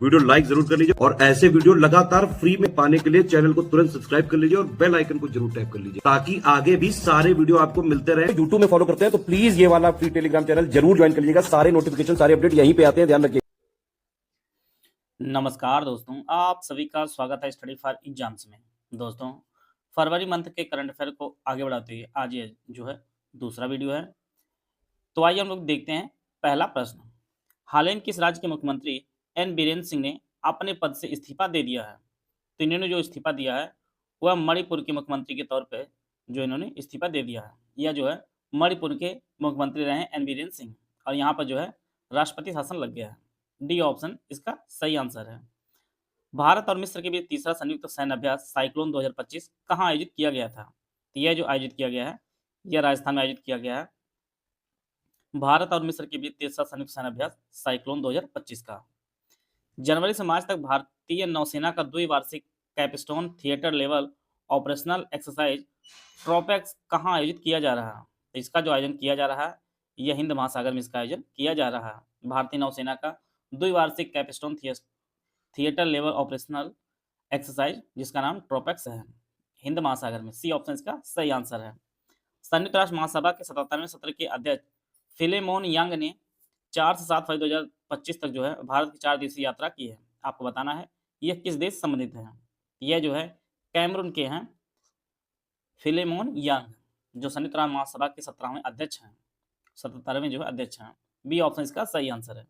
Video like जरूर कर लीजिए और ऐसे वीडियो लगातार फ्री में पाने के लिए चैनल को तुरंत सब्सक्राइब कर लीजिए और बेल आइकन को जरूर टैप कर लीजिए ताकि आगे भी सारे वीडियो आपको मिलते रहे। यूट्यूब में फॉलो करते हैं तो प्लीज ये वाला फ्री टेलीग्राम चैनल जरूर ज्वाइन कर लीजिएगा। सारे नोटिफिकेशन सारे अपडेट यहीं पे आते हैं, ध्यान रखिए। नमस्कार दोस्तों, आप सभी का स्वागत है स्टडी फॉर एग्जाम्स में। दोस्तों, फरवरी मंथ के करंट अफेयर को आगे बढ़ाते हुए आज ये जो है दूसरा वीडियो है। तो आइए हम लोग देखते हैं पहला प्रश्न। हाल ही में किस राज्य के मुख्यमंत्री एन बीरेन सिंह ने अपने पद से इस्तीफा दे दिया है? तो इन्होंने जो इस्तीफा दिया है वह मणिपुर के मुख्यमंत्री के तौर पर जो इन्होंने इस्तीफा दे दिया है। यह जो है मणिपुर के मुख्यमंत्री रहे एन बीरेन सिंह और यहाँ पर जो है राष्ट्रपति शासन लग गया है। डी ऑप्शन इसका सही आंसर है। भारत और मिस्र के बीच तीसरा संयुक्त सैन्य अभ्यास साइक्लोन 2025 कहाँ आयोजित किया गया था? तो यह जो आयोजित किया गया है यह राजस्थान में आयोजित किया गया है। भारत और मिस्र के बीच तीसरा संयुक्त सैन्य अभ्यास साइक्लोन 2025 का जनवरी से मार्च तक भारतीय नौसेना का द्विवार्षिक capstone theatre level operational exercise TROPEX कहाँ आयोजित किया जा रहा है? तो इसका जो आयोजन किया जा रहा है यह हिंद महासागर में इसका आयोजन किया जा रहा है। भारतीय नौसेना का द्विवार्षिक capstone theatre level operational exercise जिसका नाम ट्रोपेक्स है, हिंद महासागर में। सी ऑप्शन इसका सही आंसर है। संयुक्त राष्ट्र महासभा के 77वें सत्र के अध्यक्ष फिलेमोन यांग ने 4 से 7 फरवरी 2025 तक जो है भारत की 4 दिवसीय यात्रा की है। आपको बताना है यह किस देश से संबंधित है। यह जो है कैमरून के हैं फिलेमोन यांग, जो संयुक्त राष्ट्र महासभा के 17वें अध्यक्ष हैं, 77वें जो है अध्यक्ष हैं। बी ऑप्शन इसका सही आंसर है।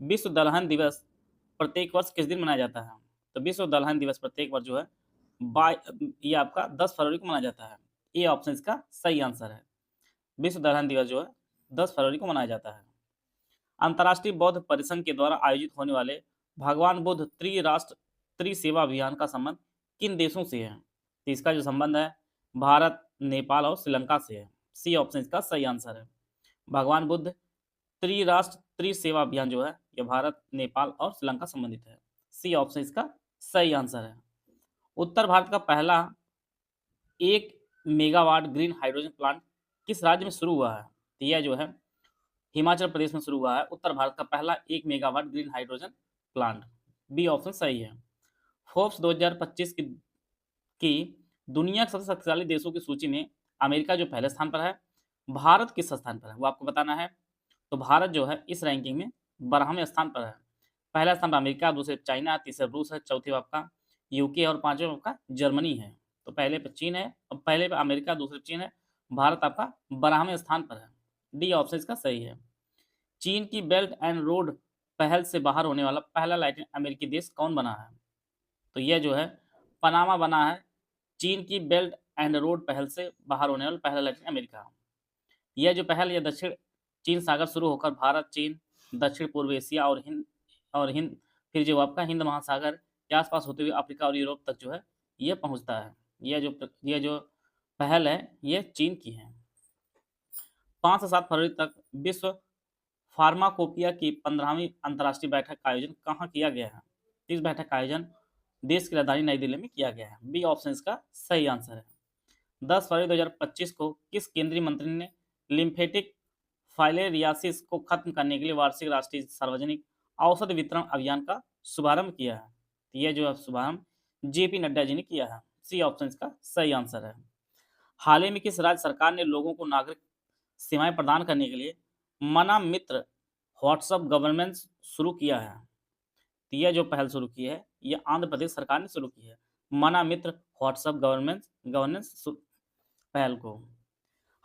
विश्व दलहन दिवस प्रत्येक वर्ष किस दिन मनाया जाता है? तो विश्व दलहन दिवस प्रत्येक वर्ष जो है ये आपका 10 फरवरी को मनाया जाता है। ए ऑप्शन इसका सही आंसर है। विश्व दलहन दिवस जो है 10 फरवरी को मनाया जाता है। अंतर्राष्ट्रीय बौद्ध परिसंघ के द्वारा आयोजित होने वाले भगवान बुद्ध त्रिराष्ट्र त्रिसेवा अभियान का संबंध किन देशों से है? तो इसका जो संबंध है भारत, नेपाल और श्रीलंका से है। सी ऑप्शन इसका सही आंसर है। भगवान बुद्ध त्रिराष्ट्र त्रिसेवा अभियान जो है यह भारत, नेपाल और श्रीलंका संबंधित है। सी ऑप्शन इसका सही आंसर है। उत्तर भारत का पहला 1 मेगावाट ग्रीन हाइड्रोजन प्लांट किस राज्य में शुरू हुआ है? तो यह जो है हिमाचल प्रदेश में शुरू हुआ है। उत्तर भारत का पहला 1 megawatt green hydrogen plant. B option सही है। फोर्ब्स 2025 की दुनिया के सबसे शक्तिशाली देशों की सूची में अमेरिका जो पहले स्थान पर है, भारत किस स्थान पर है वो आपको बताना है। तो भारत जो है इस रैंकिंग में 12वें स्थान पर है। पहला स्थान पर अमेरिका, दूसरे चाइना, तीसरे रूस है, चौथे आपका यूके और पांचवें आपका जर्मनी है। तो पहले पे चीन है, पहले पे अमेरिका, दूसरे चीन है, भारत आपका 12वें स्थान पर है। डी ऑप्शन इसका सही है। चीन की बेल्ट एंड रोड पहल से बाहर होने वाला पहला लैटिन अमेरिकी देश कौन बना है? तो यह जो है पनामा बना है। चीन की बेल्ट एंड रोड पहल से बाहर होने वाला पहला लैटिन अमेरिका। यह जो पहल यह दक्षिण चीन सागर शुरू होकर भारत, चीन, दक्षिण पूर्व एशिया और हिंद फिर जो आपका हिंद महासागर के आसपास होते हुए अफ्रीका और यूरोप तक जो है यह पहुंचता है। यह जो पहल है यह चीन की है। 5 से 7 फरवरी तक विश्व फार्माकोपिया की 15वीं अंतर्राष्ट्रीय बैठक का आयोजन कहाँ किया गया है? इस बैठक का आयोजन देश की राजधानी नई दिल्ली में किया गया है। बी ऑप्शन इसका सही आंसर है। 10 फरवरी 2025 को किस केंद्रीय मंत्री ने लिम्फेटिक फाइलेरियासिस को खत्म करने के लिए वार्षिक राष्ट्रीय सार्वजनिक औषध वितरण अभियान का शुभारंभ किया है? यह जो शुभारंभ जेपी नड्डा जी ने किया है। सी ऑप्शन इसका सही आंसर है। हाल ही में किस राज्य सरकार ने लोगों को नागरिक सेवाएं प्रदान करने के लिए मना मित्र व्हाट्सएप गवर्नेंस शुरू किया है? तो यह जो पहल शुरू की है यह आंध्र प्रदेश सरकार ने शुरू की है, मना मित्र व्हाट्सएप गवर्नेंस पहल को।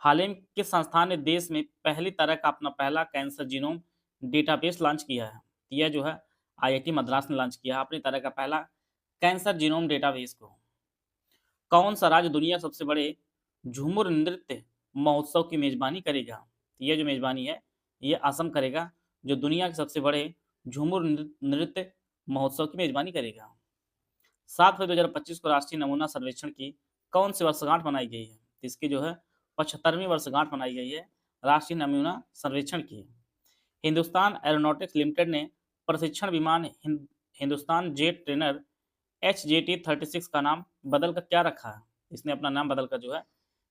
हाल ही में किस संस्थान ने देश में पहली तरह का अपना पहला कैंसर जीनोम डेटाबेस लॉन्च किया है? यह जो है आईआईटी मद्रास ने लॉन्च किया अपनी तरह का पहला कैंसर जीनोम डेटाबेस को। कौन सा राज्य दुनिया के सबसे बड़े झूमर नृत्य महोत्सव की मेजबानी करेगा? यह जो मेजबानी है यह असम करेगा, जो दुनिया के सबसे बड़े झूमर नृत्य महोत्सव की मेजबानी करेगा। 7 फरवरी 2025 को राष्ट्रीय नमूना सर्वेक्षण की कौन सी वर्षगांठ मनाई गई है? इसकी जो है 75वीं वर्षगांठ मनाई गई है राष्ट्रीय नमूना सर्वेक्षण की। हिंदुस्तान एरोनॉटिक्स लिमिटेड ने प्रशिक्षण विमान हिंदुस्तान जेट ट्रेनर HJT-36 का नाम बदलकर क्या रखा है? इसने अपना नाम बदलकर जो है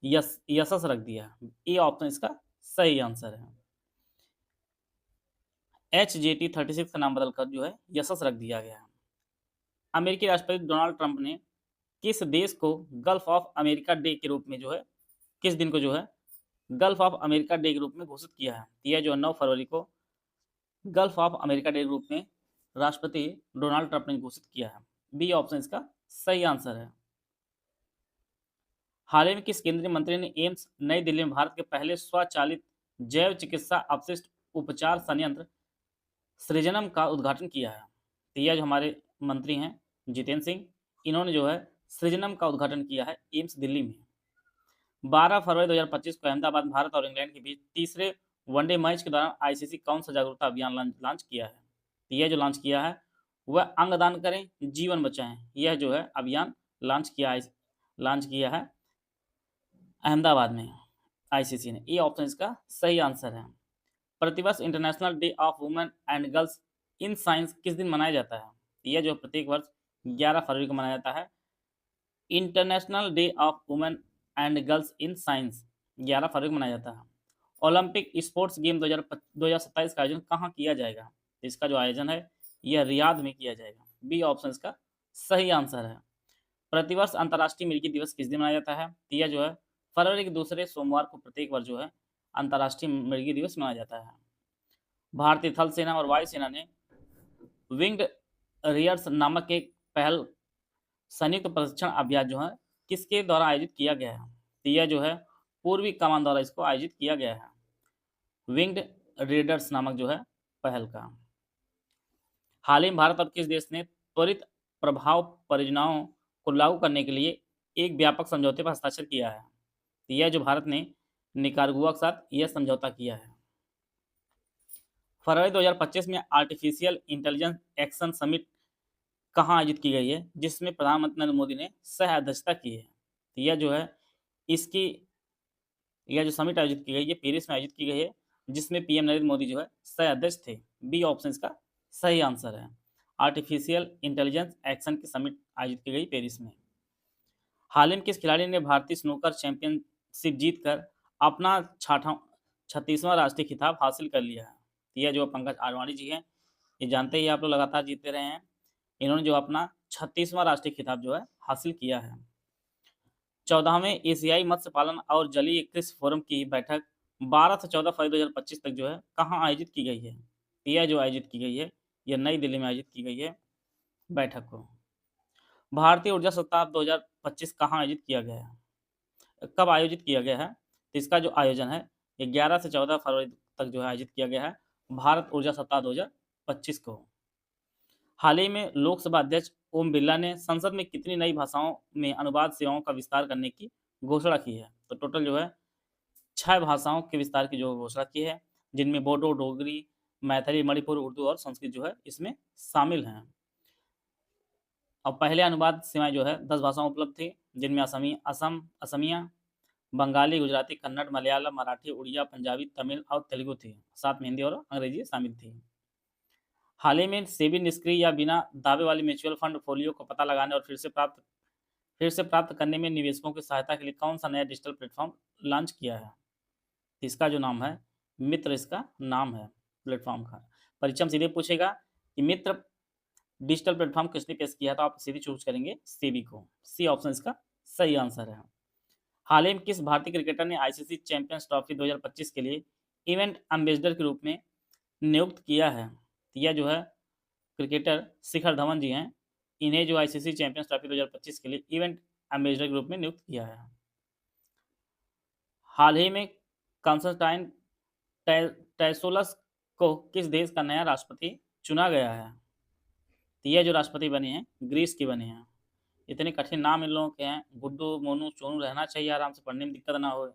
यशस रख दिया। ए ऑप्शन इसका सही आंसर है। HJT-36 का नाम बदलकर जो है यशस रख दिया गया है। अमेरिकी राष्ट्रपति डोनाल्ड ट्रंप ने किस देश को गल्फ ऑफ अमेरिका डे के रूप में जो है, किस दिन को जो है गल्फ ऑफ अमेरिका डे के रूप में घोषित किया है? यह जो 9 फरवरी को गल्फ ऑफ अमेरिका डे के रूप में राष्ट्रपति डोनाल्ड ट्रंप ने घोषित किया है। बी ऑप्शन इसका सही आंसर है। हाल ही में किस केंद्रीय मंत्री ने एम्स नई दिल्ली में भारत के पहले स्वचालित जैव चिकित्सा अपशिष्ट उपचार संयंत्र सृजनम का उद्घाटन किया है? तो यह जो हमारे मंत्री हैं जितेंद्र सिंह, इन्होंने जो है सृजनम का उद्घाटन किया है एम्स दिल्ली में। 12 फरवरी 2025 को अहमदाबाद भारत और इंग्लैंड के बीच तीसरे वनडे मैच के दौरान आईसीसी कौन सा जागरूकता अभियान लॉन्च किया है? तो यह जो लॉन्च किया है वह अंगदान करें जीवन बचाएं, यह जो है अभियान लॉन्च किया है अहमदाबाद में आईसीसी ने। ये ऑप्शन इसका सही आंसर है। प्रतिवर्ष international day of women and girls in science किस दिन मनाया जाता है? यह जो प्रत्येक वर्ष 11 फरवरी को मनाया जाता है। International day of women and girls in science 11 फरवरी को मनाया जाता है। ओलंपिक स्पोर्ट्स गेम 2027 का आयोजन कहाँ किया जाएगा? इसका जो आयोजन है यह रियाद में किया जाएगा। बी ऑप्शन इसका सही आंसर है। प्रतिवर्ष अंतर्राष्ट्रीय मिर्गी दिवस किस दिन मनाया जाता है? यह जो है फरवरी के दूसरे सोमवार को प्रत्येक वर्ष जो है अंतर्राष्ट्रीय मिर्गी दिवस मनाया जाता है। भारतीय थल सेना और वायुसेना ने विंग्ड रियर्स नामक एक पहल संयुक्त प्रशिक्षण अभ्यास जो है किसके द्वारा आयोजित किया गया है? तो यह जो है पूर्वी कमान द्वारा इसको आयोजित किया गया है, विंग्ड रेडर्स नामक जो है पहल का। हाल ही में भारत और किस देश ने त्वरित प्रभाव परियोजनाओं को लागू करने के लिए एक व्यापक समझौते पर हस्ताक्षर किया है? तो यह जो भारत ने निकारागुआ के साथ यह समझौता किया है। फरवरी 2025 में आर्टिफिशियल इंटेलिजेंस एक्शन समिट कहाँ आयोजित की गई है, जिसमें प्रधानमंत्री नरेंद्र मोदी ने सह अध्यक्षता की है? तो यह जो है यह जो समिट आयोजित की गई है पेरिस में आयोजित की गई है, जिसमें पीएम नरेंद्र मोदी जो है सह अध्यक्ष थे। बी ऑप्शन इसका सही आंसर है। आर्टिफिशियल इंटेलिजेंस एक्शन की समिट आयोजित की गई पेरिस में। हाल ही में किस खिलाड़ी ने भारतीय स्नूकर चैंपियनशिप जीतकर अपना 36वां राष्ट्रीय खिताब हासिल कर लिया है? यह जो पंकज आडवाणी जी हैं, ये जानते ही आप लोग लगातार जीतते रहे हैं। इन्होंने जो अपना 36वां राष्ट्रीय खिताब जो है हासिल किया है। 14वें एशियाई मत्स्य पालन और जलीय कृषि फोरम की बैठक 12 से 14 फरवरी 2025 तक जो है कहाँ आयोजित की गई है? यह जो आयोजित की गई है यह नई दिल्ली में आयोजित की गई है बैठक को। भारतीय ऊर्जा सप्ताह 2025 कहाँ आयोजित किया गया है, कब आयोजित किया गया है? तो इसका जो आयोजन है ये 11 से 14 फरवरी तक जो है आयोजित किया गया है भारत ऊर्जा सप्ताह 2025 को। हाल ही में लोकसभा अध्यक्ष ओम बिरला ने संसद में कितनी नई भाषाओं में अनुवाद सेवाओं का विस्तार करने की घोषणा की है? तो टोटल जो है 6 भाषाओं के विस्तार की जो घोषणा की है, जिनमें बोडो, डोगरी, मैथिली, मणिपुर, उर्दू और संस्कृत जो है इसमें शामिल हैं। और पहले अनुवाद सेवाएं जो है 10 भाषाओं उपलब्ध थी, जिनमें असमिया, बंगाली, गुजराती, कन्नड़, मलयालम, मराठी, उड़िया, पंजाबी, तमिल और तेलुगु थी। साथ में हिंदी और अंग्रेजी शामिल थी। हाल ही में सेबी निष्क्रिय या बिना दावे वाली म्यूचुअल फंड फोलियो को पता लगाने और फिर से प्राप्त करने में निवेशकों की सहायता के लिए कौन सा नया डिजिटल प्लेटफॉर्म लॉन्च किया है? इसका जो नाम है मित्र, इसका नाम है प्लेटफॉर्म का। परीक्षा में सीधे पूछेगा कि मित्र डिजिटल प्लेटफॉर्म किसने पेश किया, तो आप सीधे चूज करेंगे सेबी को। सी ऑप्शन इसका सही आंसर है। हाल ही में किस भारतीय क्रिकेटर ने आईसीसी चैंपियंस ट्रॉफी 2025 के लिए इवेंट एम्बेसडर के रूप में नियुक्त किया है? यह जो है क्रिकेटर शिखर धवन जी हैं, इन्हें जो आईसीसी चैंपियंस ट्रॉफी 2025 के लिए इवेंट एम्बेसडर के रूप में नियुक्त किया है। हाल ही में कॉन्स्टेंटाइन टैसोलस को किस देश का नया राष्ट्रपति चुना गया है? तो यह जो राष्ट्रपति बने हैं ग्रीस के बने हैं। इतने कठिन नाम इन लोगों के हैं, गुड्डू, मोनू, सोनू रहना चाहिए, आराम से पढ़ने में दिक्कत ना हो।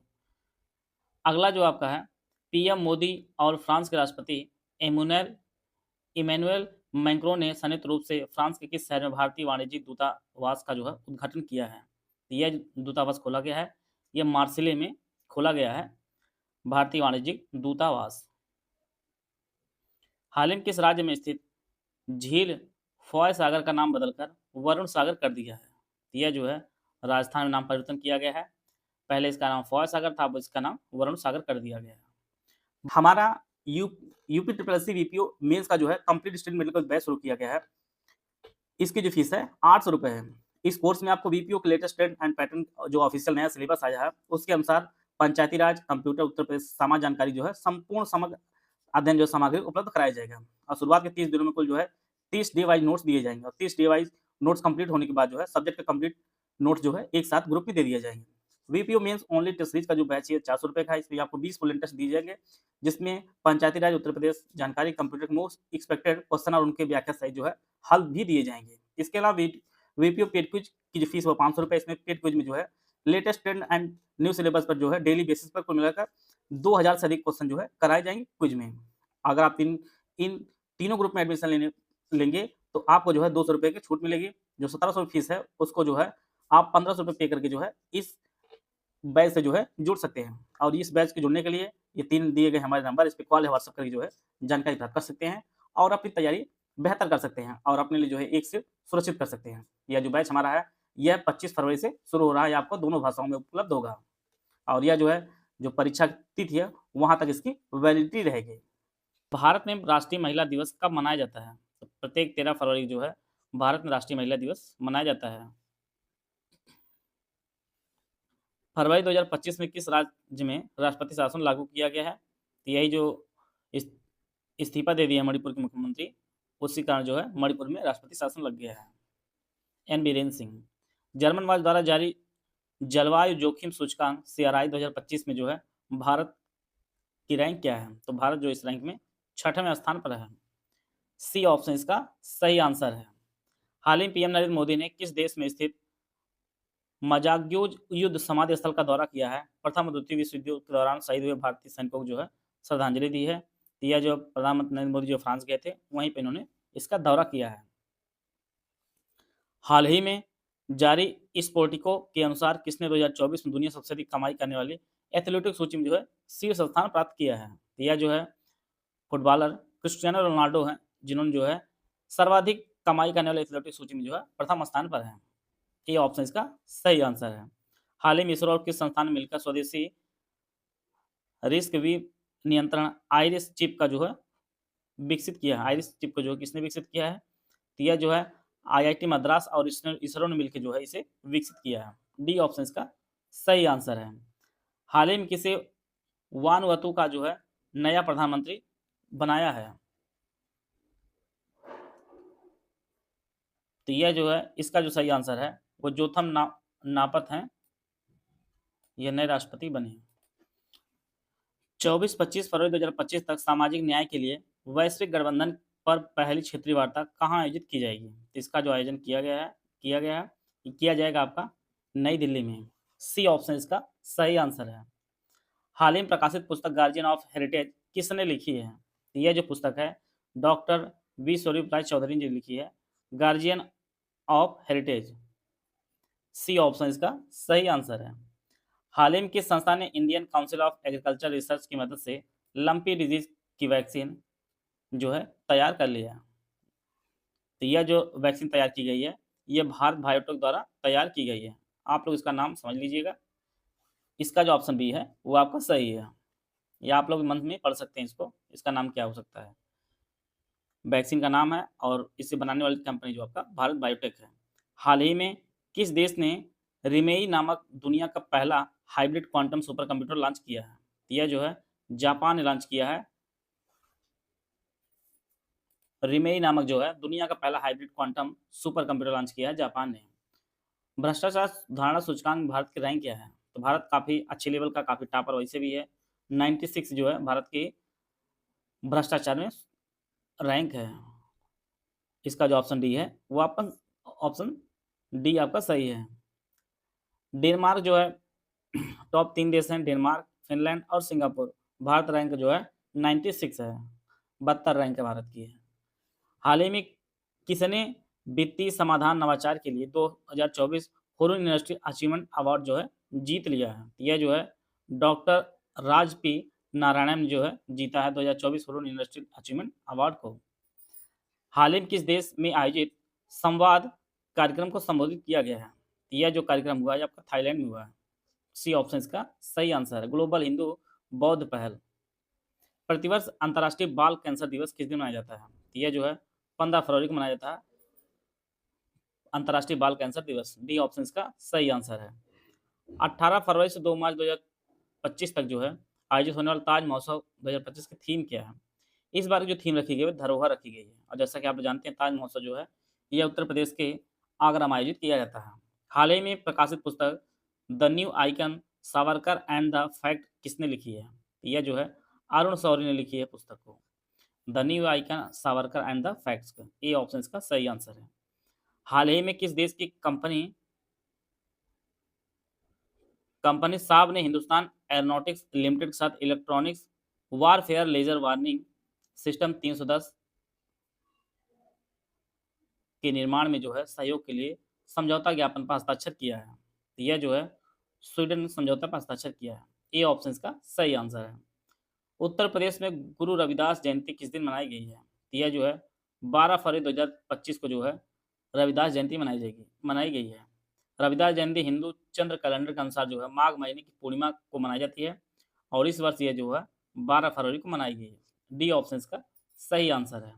अगला जो आपका है पीएम मोदी और फ्रांस के राष्ट्रपति इमैनुअल मैक्रों ने संयुक्त रूप से फ्रांस के किस शहर में भारतीय वाणिज्यिक दूतावास का जो है उद्घाटन किया है? यह दूतावास खोला गया है, यह मार्सिले में खोला गया है भारतीय वाणिज्यिक दूतावास। हाल ही में किस राज्य में स्थित झील फॉय सागर का नाम बदलकर वरुण सागर कर दिया है? यह जो है राजस्थान में नाम परिवर्तन किया गया है। पहले इसका नाम फॉय सागर था, अब इसका नाम वरुण सागर कर दिया गया है। हमारा UP triple SC VPO mains का जो है कंप्लीट स्टडी मेडिकल बैच शुरू किया गया है। इसकी जो फीस है 800 रुपये है। इस कोर्स में आपको वीपीओ के लेटेस्ट ट्रेंड एंड पैटर्न जो ऑफिशियल नया सिलेबस आया है उसके अनुसार पंचायती राज, कंप्यूटर, उत्तर प्रदेश समाज जानकारी जो है संपूर्ण समग्र अध्ययन जो सामग्री उपलब्ध कराया जाएगा। और शुरुआत के 30 दिनों में कुल जो है 30 डे वाइज नोट्स दिए जाएंगे और 30 डे वाइज नोट्स कंप्लीट होने के बाद जो है सब्जेक्ट का कंप्लीट नोट्स जो है एक साथ ग्रुप में दे दिए जाएंगे। VPO mains only test series का जो बैच है 400 रुपये का है। इसमें आपको 20 फुल टेस्ट दिए जाएंगे जिसमें पंचायती राज, उत्तर प्रदेश जानकारी, कंप्यूटर के मोस्ट एक्सपेक्टेड क्वेश्चन और उनके व्याख्या सहित जो है हल भी दिए जाएंगे। इसके अलावा वीपीओ पेड क्विज की जो फीस वो 500 रुपये। इसमें पेड क्विज में जो है latest trend and new syllabus पर जो है डेली बेसिस पर कुल मिलाकर 2000 से अधिक क्वेश्चन जो है कराए जाएंगे क्विज में। अगर आप इन तीनों ग्रुप में एडमिशन लेंगे तो आपको जो है 200 रुपये की छूट मिलेगी। जो 1700 फीस है उसको जो है आप 1500 रुपये पे करके जो है इस बैच से जो है जुड़ सकते हैं। और इस बैच के जुड़ने के लिए ये 3 दिए गए हमारे नंबर, इस पे कॉल या व्हाट्सएप करके जो है जानकारी प्राप्त कर सकते हैं और अपनी तैयारी बेहतर कर सकते हैं और अपने लिए जो है एक से सुरक्षित कर सकते हैं। यह जो बैच हमारा है यह 25 फरवरी से शुरू हो रहा है। आपको दोनों भाषाओं में उपलब्ध होगा और यह जो है जो परीक्षा तिथि है वहाँ तक इसकी वैलिडिटी रहेगी। भारत में राष्ट्रीय महिला दिवस कब मनाया जाता है? तो प्रत्येक 13 फरवरी जो है भारत में राष्ट्रीय महिला दिवस मनाया जाता है। फरवरी 2025 में किस राज्य में राष्ट्रपति शासन लागू किया गया है? तो यही जो इस्तीफा दे दिया मणिपुर के मुख्यमंत्री, उसी कारण जो है मणिपुर में राष्ट्रपति शासन लग गया है। N Biren Singh. Germanwatch द्वारा जारी जलवायु जोखिम सूचकांक CRI 2025 में जो है भारत की रैंक क्या है? तो भारत जो इस रैंक में 6वें स्थान पर है। सी ऑप्शन इसका सही आंसर है। हाल ही में पीएम नरेंद्र मोदी ने किस देश में स्थित मजाग्योज युद्ध समाधि स्थल का दौरा किया है? प्रथम और द्वितीय विश्व युद्ध के दौरान शहीद हुए भारतीय सैनिकों को जो है श्रद्धांजलि दी है। यह जो प्रधानमंत्री नरेंद्र मोदी जो फ्रांस गए थे वहीं पे इन्होंने इसका दौरा किया है। हाल ही में जारी इस पोर्टिको के अनुसार किसने 2024 में दुनिया सबसे अधिक कमाई करने वाली एथलेटिक सूची में जो है शीर्ष स्थान प्राप्त किया है? यह जो है फुटबॉलर क्रिस्टियानो रोनाल्डो हैं जिन्होंने जो है सर्वाधिक कमाई करने वाले एथलेटिक सूची में जो है प्रथम स्थान पर है। ये ऑप्शन इसका सही आंसर है। हाल ही में इसरो और किस संस्थान ने मिलकर स्वदेशी रिस्क वी नियंत्रण आइरिस चिप का जो है विकसित किया है? आइरिस चिप को जो किसने विकसित किया है? तो यह जो है IIT मद्रास और इसरो ने मिलकर जो है इसे विकसित किया है। डी ऑप्शन इसका सही आंसर है। हाल ही में किसे वानुअतु का जो है नया प्रधानमंत्री बनाया है? तो यह जो है इसका जो सही आंसर है वो जोथम नापत हैं, यह नए राष्ट्रपति बने। 24-25 फरवरी 2025 तक सामाजिक न्याय के लिए वैश्विक गठबंधन पर पहली क्षेत्रीय वार्ता कहाँ आयोजित की जाएगी? तो इसका जो आयोजन किया जाएगा आपका नई दिल्ली में। सी ऑप्शन इसका सही आंसर है। हाल ही में प्रकाशित पुस्तक गार्जियन ऑफ हेरिटेज किसने लिखी है? तो यह जो पुस्तक है डॉक्टर वी स्वरूप राय चौधरी ने लिखी है, guardian of heritage. C option इसका सही आंसर है। हाल ही में किस संस्था ने Indian council of agriculture research की मदद से लंपी डिजीज की वैक्सीन जो है तैयार कर लिया? तो यह जो वैक्सीन तैयार की गई है यह भारत बायोटेक द्वारा तैयार की गई है। आप लोग इसका नाम समझ लीजिएगा। इसका जो ऑप्शन बी है वो आपका सही है, या आप लोग मंथ में पढ़ सकते हैं इसको, इसका नाम क्या हो सकता है। वैक्सीन का नाम है और इसे बनाने वाली कंपनी जो आपका भारत बायोटेक है। हाल ही में किस देश ने रिमेई नामक दुनिया का पहला hybrid quantum super computer launch किया है? यह जो है जापान ने लॉन्च किया है। रिमेई नामक जो है दुनिया का पहला hybrid quantum super computer launch किया है जापान ने। भ्रष्टाचार धारणा सूचकांक में भारत की रैंक क्या है? तो भारत काफ़ी अच्छे लेवल का, काफ़ी टॉपर वैसे भी है। 96 जो है भारत की भ्रष्टाचार में रैंक है। इसका जो ऑप्शन डी है वो आपका ऑप्शन डी आपका सही है। डेनमार्क जो है टॉप 3 देश हैं, डेनमार्क, फिनलैंड और सिंगापुर। भारत रैंक जो है 96 है, 72 रैंक है भारत की है। हाल ही में किसने वित्तीय समाधान नवाचार के लिए 2024 हुरुन यूनिवर्सिटी अचीवमेंट अवार्ड जो है जीत लिया है? यह जो है डॉक्टर राज पी नारायणन ने जो है जीता है 2024 हुरुन यूनिवर्सिटी अचीवमेंट अवार्ड को। हाल ही में किस देश में आयोजित संवाद कार्यक्रम को संबोधित किया गया है? यह जो कार्यक्रम हुआ है आपका थाईलैंड में हुआ है। सी ऑप्शन इसका सही आंसर है। ग्लोबल हिंदू बौद्ध पहल। प्रतिवर्ष अंतर्राष्ट्रीय बाल कैंसर दिवस किस दिन मनाया जाता है? तो यह जो है 15 फरवरी को मनाया जाता है अंतर्राष्ट्रीय बाल कैंसर दिवस। डी ऑप्शन इसका सही आंसर है। 18 फरवरी से 2 मार्च 2025 तक जो है आयोजित होने वाला ताज महोत्सव 2025 की थीम क्या है? इस बार की जो थीम रखी गई है धरोहर रखी गई है, और जैसा कि आप जानते हैं ताज महोत्सव जो है यह उत्तर प्रदेश के आगरा में आयोजित किया जाता है। हाल ही में प्रकाशित पुस्तक the new icon Savarkar and the fact किसने लिखी है? यह जो है अरुण शौरी ने लिखी है पुस्तक को, the new icon Savarkar and the facts. ये ऑप्शन इसका सही आंसर है। हाल ही में किस देश की कंपनी साब ने हिंदुस्तान एरोनॉटिक्स लिमिटेड के साथ electronics warfare laser warning system 310 के निर्माण में जो है सहयोग के लिए समझौता ज्ञापन पर हस्ताक्षर किया है? तो यह जो है स्वीडन ने समझौता पर हस्ताक्षर किया है। ये ऑप्शन इसका सही आंसर है। उत्तर प्रदेश में गुरु रविदास जयंती किस दिन मनाई गई है? तो यह जो है 12 फरवरी 2025 को जो है रविदास जयंती मनाई गई है। रविदास जयंती हिंदू चंद्र कैलेंडर के अनुसार जो है माघ महीने की पूर्णिमा को मनाई जाती है, और इस वर्ष यह जो है 12 फरवरी को मनाई गई है। डी ऑप्शन इसका सही आंसर है।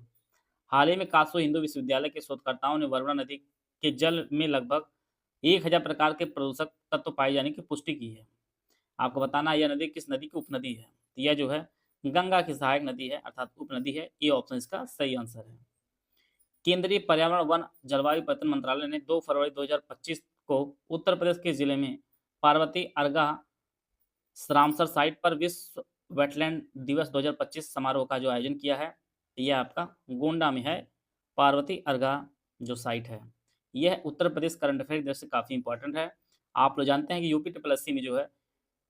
हाल ही में कासो हिंदू विश्वविद्यालय के शोधकर्ताओं ने वरुणा नदी के जल में लगभग 1000 प्रकार के प्रदूषक तत्व पाए जाने की पुष्टि की है। आपको बताना है यह नदी किस नदी की उपनदी है? तो यह जो है गंगा की सहायक नदी है, अर्थात उपनदी है। ये ऑप्शन इसका सही आंसर है। केंद्रीय पर्यावरण वन जलवायु परिवर्तन मंत्रालय ने 2 फरवरी 2025 को उत्तर प्रदेश के जिले में पार्वती अर्गा रामसर साइट पर विश्व वेटलैंड दिवस 2025 समारोह का जो आयोजन किया है, यह आपका गोंडा में है। पार्वती अर्गा जो साइट है यह उत्तर प्रदेश करंट अफेयर की दृष्टि से काफ़ी इंपॉर्टेंट है। आप लोग जानते हैं कि यूपी SSC में जो है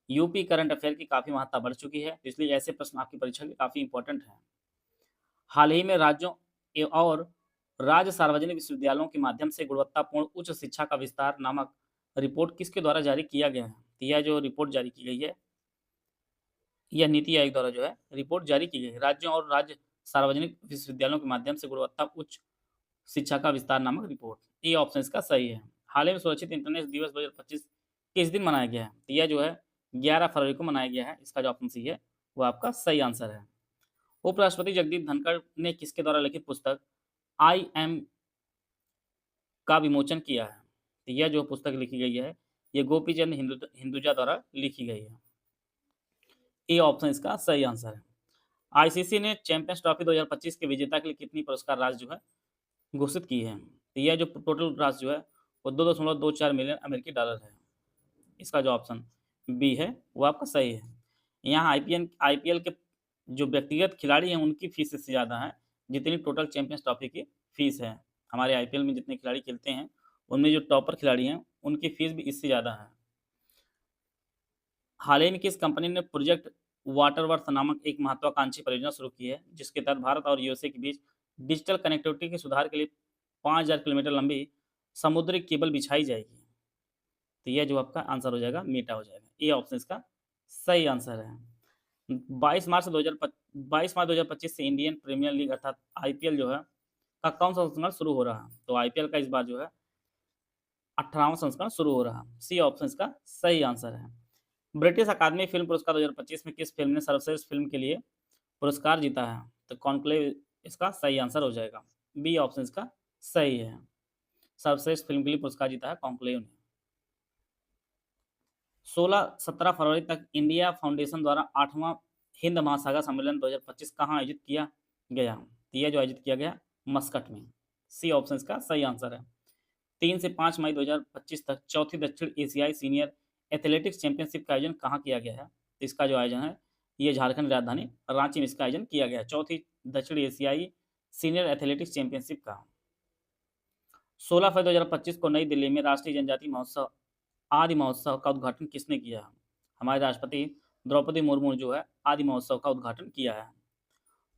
यूपी करंट अफेयर की काफ़ी महत्ता बढ़ चुकी है, इसलिए ऐसे प्रश्न आपकी परीक्षा के काफ़ी इंपॉर्टेंट हैं। हाल ही में राज्यों और राज्य सार्वजनिक विश्वविद्यालयों के माध्यम से गुणवत्तापूर्ण उच्च शिक्षा का विस्तार नामक रिपोर्ट किसके द्वारा जारी किया गया है? तो यह जो रिपोर्ट जारी की गई है यह नीति आयोग द्वारा जो है रिपोर्ट जारी की गई है। राज्यों और राज्य सार्वजनिक विश्वविद्यालयों के माध्यम से गुणवत्ता उच्च शिक्षा का विस्तार नामक रिपोर्ट। ये ऑप्शन इसका सही है। हाल ही में सुरक्षित इंटरनेट दिवस 2025 किस दिन मनाया गया है? तो यह जो है 11 फरवरी को मनाया गया है। इसका जो ऑप्शन सी है वो आपका सही आंसर है। उपराष्ट्रपति जगदीप धनखड़ ने किसके द्वारा लिखित पुस्तक आई एम का विमोचन किया है? तो यह जो पुस्तक लिखी गई है ये गोपीचंद हिंदुजा द्वारा लिखी गई है। ए ऑप्शन इसका सही आंसर है। आईसीसी ने चैंपियंस ट्रॉफी 2025 के विजेता के लिए कितनी पुरस्कार राशि जो है घोषित की है? तो यह जो टोटल राशि जो है वो 2.24 मिलियन अमेरिकी डॉलर है। इसका जो ऑप्शन बी है वो आपका सही है। यहाँ आईपीएल के जो व्यक्तिगत खिलाड़ी हैं उनकी फीस इससे ज़्यादा है जितनी टोटल चैंपियंस ट्रॉफी की फीस है। हमारे आईपीएल में जितने खिलाड़ी खेलते हैं उनमें जो टॉपर खिलाड़ी हैं उनकी फीस भी इससे ज़्यादा है। हाल ही में किस कंपनी ने प्रोजेक्ट वाटरवर्थ नामक एक महत्वाकांक्षी परियोजना शुरू की है जिसके तहत भारत और यूएसए के बीच डिजिटल कनेक्टिविटी के सुधार के लिए 5000 किलोमीटर लंबी समुद्री केबल बिछाई जाएगी? तो यह जो आपका आंसर हो जाएगा मेटा हो जाएगा। ये ऑप्शन इसका सही आंसर है। 22 मार्च 2025 से इंडियन प्रीमियर लीग अर्थात आईपीएल जो है का कौन सा संस्करण शुरू हो रहा है? तो आईपीएल का इस बार जो है 18वां संस्करण शुरू हो रहा है। सी ऑप्शन इसका सही आंसर है। ब्रिटिश अकादमी फिल्म पुरस्कार 2025 में किस फिल्म ने सर्वश्रेष्ठ फिल्म के लिए पुरस्कार जीता है? तो कॉन्क्लेव इसका सही आंसर हो जाएगा। बी ऑप्शन इसका सही है। सर्वश्रेष्ठ फिल्म के लिए पुरस्कार जीता है कॉन्क्लेव ने। 16-17 फरवरी तक इंडिया फाउंडेशन द्वारा 8वां हिंद महासागर सम्मेलन 2025 कहाँ आयोजित किया गया? तो यह जो आयोजित किया गया मस्कट में। सी ऑप्शन इसका सही आंसर है। 3 से 5 मई 2025 तक चौथी दक्षिण एशियाई सीनियर एथलेटिक्स चैंपियनशिप का आयोजन कहाँ किया गया है? तो इसका जो आयोजन है ये झारखंड राजधानी रांची में इसका आयोजन किया गया है। चौथी दक्षिण एशियाई सीनियर एथलेटिक्स चैंपियनशिप का 16 फरवरी 2025 को नई दिल्ली में राष्ट्रीय जनजाति महोत्सव आदि महोत्सव का उद्घाटन किसने किया? हमारे राष्ट्रपति द्रौपदी मुर्मू जो है आदि महोत्सव का उद्घाटन किया है।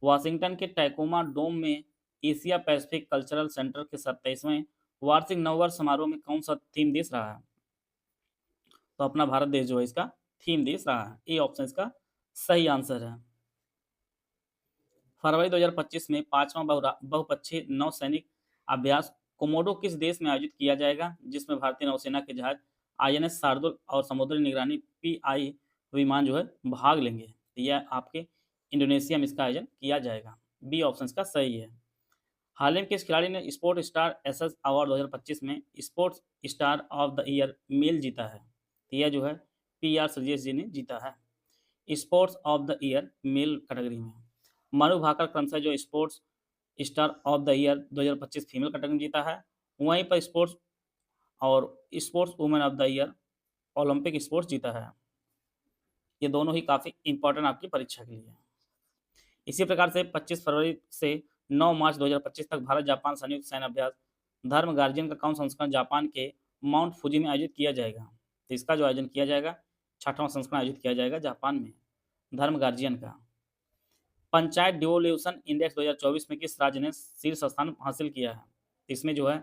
वाशिंगटन के टैकोमा डोम में एशिया पैसिफिक कल्चरल सेंटर के 27वें वार्षिक नववर्ष समारोह में कौन सा थीम देश रहा है? तो अपना भारत देश जो है इसका थीम देश रहा है। ए ऑप्शन इसका सही आंसर है। फरवरी 2025 में 5वां बहुपक्षीय नौसैनिक अभ्यास कोमोडो किस देश में आयोजित किया जाएगा जिसमें भारतीय नौसेना के जहाज INS शार्दुल और समुद्री निगरानी PI विमान जो है भाग लेंगे? यह आपके इंडोनेशिया में इसका आयोजन किया जाएगा। बी ऑप्शन इसका सही है। हाल ही में किस खिलाड़ी ने स्पोर्ट स्टार एसएस अवार्ड 2025 में sports star of the year male जीता है? तो यह जो है पीआर श्रीजेश जी ने जीता है sports of the year male category में। मनु भाकर क्रमशः जो sports star of the year 2025 female category में जीता है। वहीं पर स्पोर्ट्स और sports women of the year Olympic sports जीता है। ये दोनों ही काफ़ी इंपॉर्टेंट आपकी परीक्षा के लिए है। इसी प्रकार से 25 फरवरी से 9 मार्च 2025 तक भारत जापान संयुक्त सैन्य अभ्यास धर्म गार्जियन का कौन संस्करण जापान के माउंट फूजी में आयोजित किया जाएगा? तो इसका जो आयोजन किया जाएगा 6वां संस्करण आयोजित किया जाएगा जापान में धर्म गार्जियन का। पंचायत डिवोल्यूशन इंडेक्स 2024 में किस राज्य ने शीर्ष स्थान हासिल किया है? इसमें जो है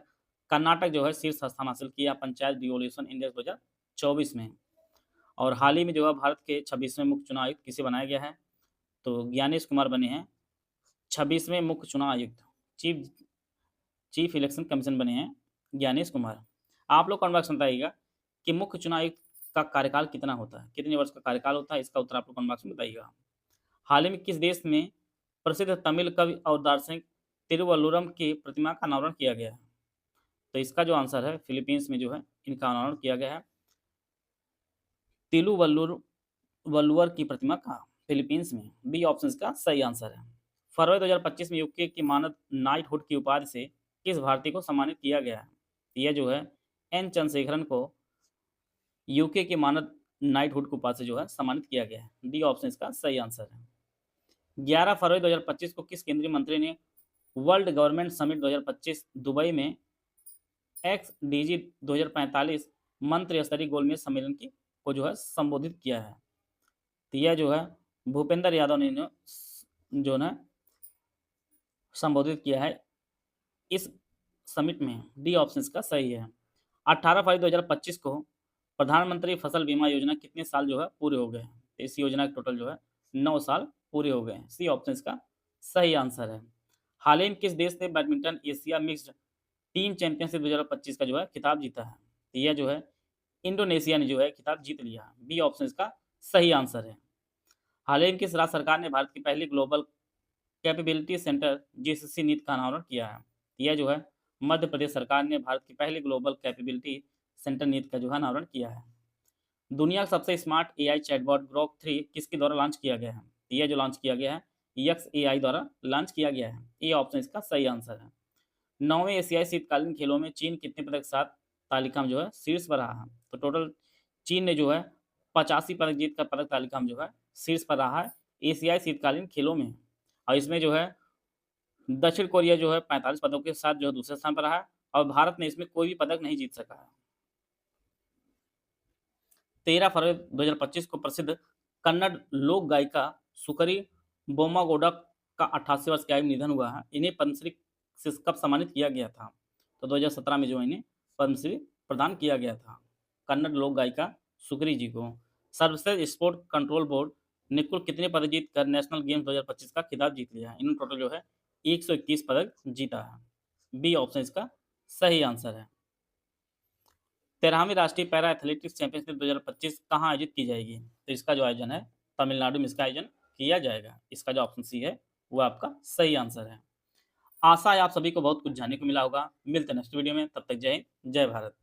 कर्नाटक जो है शीर्ष स्थान हासिल किया पंचायत डिवोल्यूशन इंडेक्स 2024 में। और हाल ही में जो है भारत के 26वें मुख्य चुनाव आयुक्त किसे बनाया गया है? तो ज्ञानेश कुमार बने हैं 26वें मुख्य चुनाव आयुक्त, चीफ इलेक्शन कमीशन बने हैं ज्ञानेश कुमार। आप लोग कमेंट बॉक्स में बताइएगा कि मुख्य चुनाव आयुक्त का कार्यकाल कितना होता है, कितने वर्ष का कार्यकाल होता है, इसका उत्तर आप लोग कमेंट बॉक्स में बताइएगा। हाल ही में किस देश में प्रसिद्ध तमिल कवि और दार्शनिक तिरुवल्लुरम की प्रतिमा का अनावरण किया गया है? तो इसका जो आंसर है फिलीपींस में जो है इनका अनावरण किया गया है तिरुवल्लुवर की प्रतिमा का फिलीपींस में। बी ऑप्शन इसका सही आंसर है। फरवरी 2025 में यूके की मानद नाइटहुड की उपाधि से किस भारतीय को सम्मानित किया गया है? यह जो है एन चंद्रशेखरन को यूके के मानद नाइटहुड की उपाधि से जो है सम्मानित किया गया है। डी ऑप्शन इसका सही आंसर है। 11 फरवरी 2025 को किस केंद्रीय मंत्री ने वर्ल्ड गवर्नमेंट समिट 2025 दुबई में XDG 2045 मंत्री स्तरीय गोलमेज सम्मेलन की को जो है संबोधित किया है? तो यह जो है भूपेंद्र यादव ने जो है संबोधित किया है इस समिट में। डी ऑप्शन इसका सही है। 18 फरवरी 2025 को प्रधानमंत्री फसल बीमा योजना कितने साल जो है पूरे हो गए हैं? तो इस योजना के टोटल जो है 9 साल पूरे हो गए हैं। सी ऑप्शन इसका सही आंसर है। हाल ही में किस देश ने badminton Asia mixed team championship 2025 का जो है खिताब जीता है? तो यह जो है इंडोनेशिया ने जो है खिताब जीत लिया है। बी ऑप्शन इसका सही आंसर है। हाल ही में किस राज्य सरकार ने भारत की पहली ग्लोबल कैपेबिलिटी सेंटर जीसीसी नीति का अनावरण किया है? यह जो है मध्य प्रदेश सरकार ने भारत की पहली ग्लोबल कैपेबिलिटी सेंटर नीति का जो है अनावरण किया है। दुनिया का सबसे स्मार्ट एआई चैटबॉट ग्रोक 3 किसके द्वारा लॉन्च किया गया है? यह जो लॉन्च किया गया है यक्स एआई द्वारा लॉन्च किया गया है। ये ऑप्शन इसका सही आंसर है। 9वें एशियाई शीतकालीन खेलों में चीन कितने पदक के साथ तालिका में जो है शीर्ष पर रहा है? तो टोटल चीन ने जो है 85 पदक जीत कर पदक तालिका में जो है शीर्ष पर रहा है एशियाई शीतकालीन खेलों में। और इसमें जो है दक्षिण कोरिया जो है 45 पदकों के साथ जो है दूसरे स्थान पर रहा है और भारत ने इसमें कोई भी पदक नहीं जीत सका है। 13 फरवरी 2025 को प्रसिद्ध कन्नड़ लोक गायिका सुकरी बोम्मागौडा का 88 वर्ष की आयु में निधन हुआ है। इन्हें पद्मश्री से कब सम्मानित किया गया था? तो 2017 में जो इन्हें पद्मश्री प्रदान किया गया था कन्नड़ लोक गायिका सुकरी जी को। सर्वश्रेष्ठ स्पोर्ट कंट्रोल बोर्ड ने कुल कितने पदक जीतकर नेशनल गेम्स 2025 का खिताब जीत लिया है? इन्होंने टोटल जो है 121 पदक जीता है। बी ऑप्शन इसका सही आंसर है। 13वीं राष्ट्रीय पैरा एथलेटिक्स चैंपियनशिप 2025 कहाँ आयोजित की जाएगी? तो इसका जो आयोजन है तमिलनाडु में इसका आयोजन किया जाएगा। इसका जो ऑप्शन सी है वो आपका सही आंसर है। आशा है आप सभी को बहुत कुछ जानने को मिला होगा। मिलते हैं नेक्स्ट वीडियो में, तब तक जय हिंद, जय भारत।